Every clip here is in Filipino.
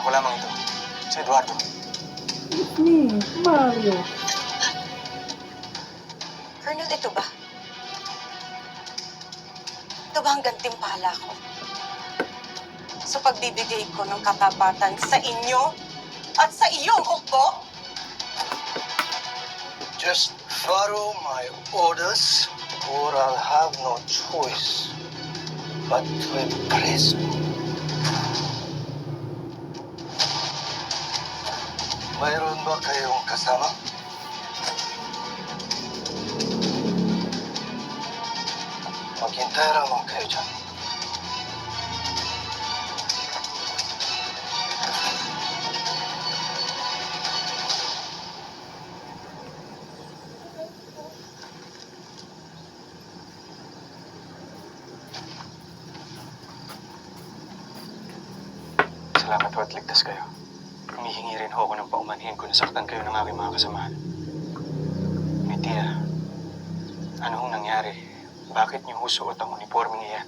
Ako lamang ito. Si Eduardo. It's me, Mario. Colonel, ito ba? Ito ba ang gantimpala ko? Sa pagbibigay ko ng katapatan sa inyo at sa iyong hukbo? Just follow my orders or I'll have no choice but to impress me. Mayroon ba kayong kasama? Maghintay ramang kayo dyan. Salamat ho at ligtas kayo. Humihingi rin ho ako ng paumanhin kung nasaktan kayo ng aking mga kasamahan. Mitia, ano hong nangyari? Bakit niyo husuot ang uniformeng iyan?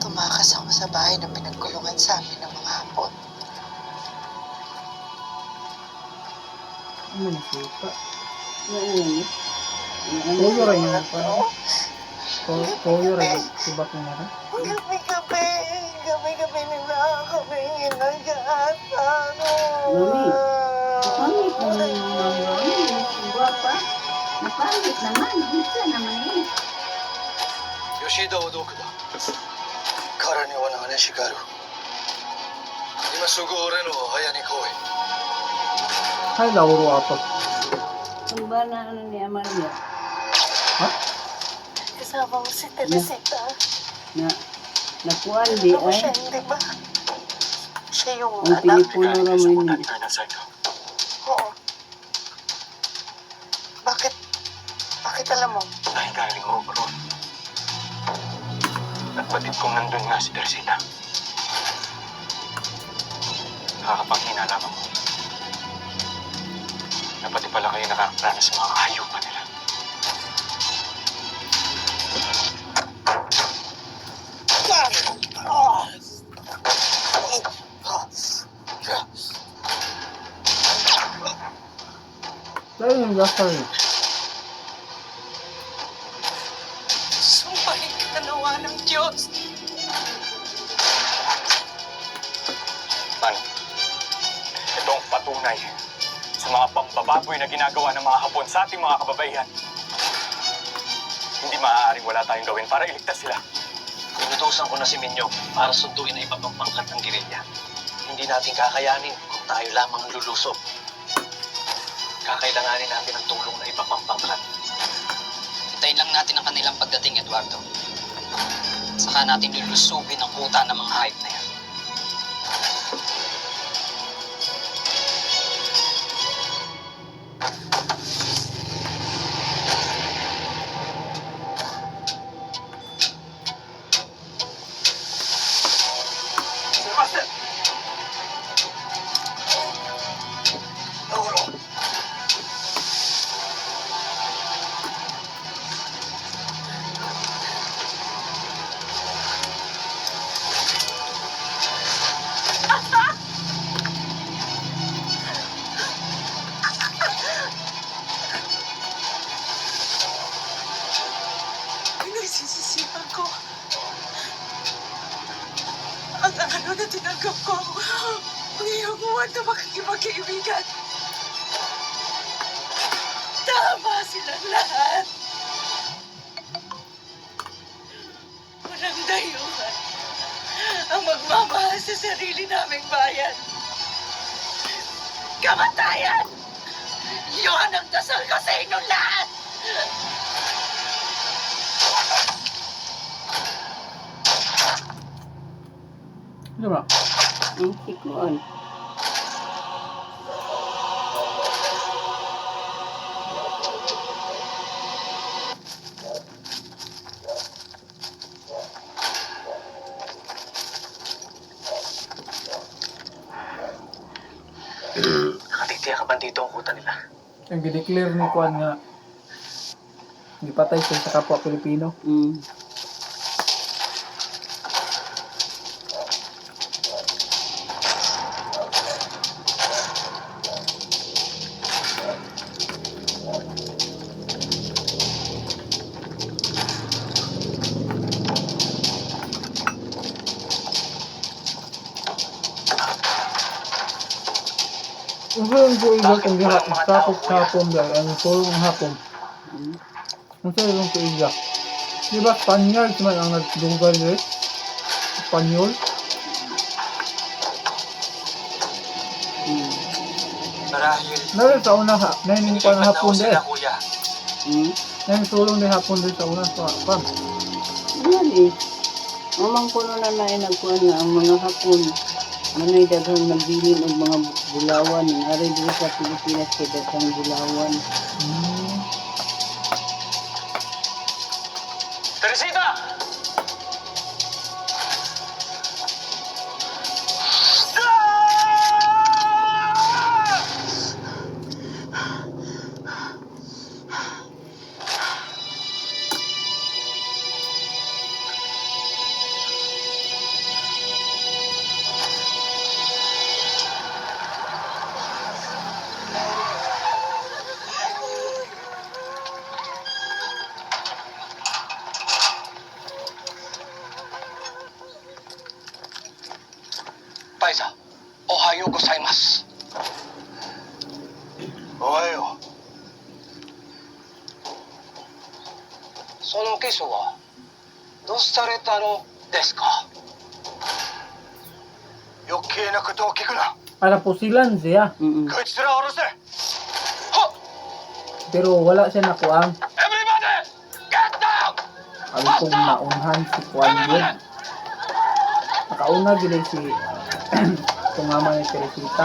Tumakas ako sa bahay na pinagkulungan sa amin ng mga hapon. Ano na suka? Toyo rin yun pa. Toyo rin. Subak mo na. Gabi-gabi nila kami nag-aasano. Mami, napangit mo naman. Guwapa. Napangit naman. Bisa naman eh. 吉田はどこだ？彼には話がある。今すぐ俺の部屋に来い。 Ay, lauro ato. Kung ba na ano ni Amalia? Kasama mo si Teresita. Nakuan di Ano mo ay. siya, hindi ba? Siya yung Ang anak. telepono Galing kayo naman sa yun. punta ni Colonel Saito. Oo. Bakit? Bakit alam mo? Dahil galing ho ko roon. At batid kong nandun nga si Teresita. Nakakapanghina lamang mo. Na pati pala kayo nakakaranas sa mga kahayupan nila. Tayo yung gastar eh. Sumpahin ka nawa ng Diyos. Ano? Ito ang patunay sa mga pambababoy na ginagawa ng mga Hapon sa ating mga kababaihan. Hindi maaaring wala tayong gawin para iligtas sila. Inutusan ko na si Minyong para sunduin ang iba pang pangkat ng gerilya. Hindi natin kakayanin kung tayo lamang ang lulusob. Kakailanganin natin ang tulong ng iba pang pangkat. Hintayin lang natin ang kanilang pagdating, Eduardo. Saka natin lulusubin ang kuta ng mga hayop na yan. Master! Nauro! Pinagsisisihan ko. Ang ano na tinanggap ko. Ang iyong buwan na makikipagkaibigan. Tama silang lahat. Walang dayuhan ang magmamahal sa sarili naming bayan. Kamatayan! Yun ang dasal ko sa inyong lahat! Ano ba? Ang sikuan. Nakatitiya ka ba dito ang kuta nila? Yung gideclare ni Kwan nga gipatay siya sa kapwa Pilipino. Ang sayang ko iga kung tapos hapon dahil ang sulong hapon. Ang sayang ko iga. Di ba Spaniard man ang nagdugal eh? Espanyol? Marahil, Narin sa una ha, nahining pa ng nilipat na hapon ho dahil. sila, kuya. Nahining sulong din hapon din sa una sa pan. Yan eh. Mamang kuno na nagkuhan na ang mga hapon. Manay daghang nagbilin og mga bulawan. Ari dito sa Pilipinas kay daghang bulawan. Teresita! Taisa, ohayo gozaimasu. Ohayo. そのキスはどうされたのですか？余計なことを聞くな。 Para pusilan siya. こいつらを下ろせ。はっ Pero wala siya nakuang. Everybody, get down! Alipong naunhan si Juan yun. Nakauna gilay si tumama ni Teresita.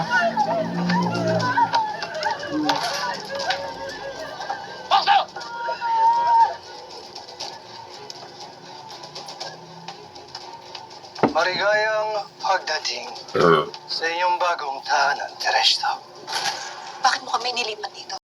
Basta! Maligayang pagdating sa inyong bagong tahanan, Teresto. Bakit mo kami nilipat dito?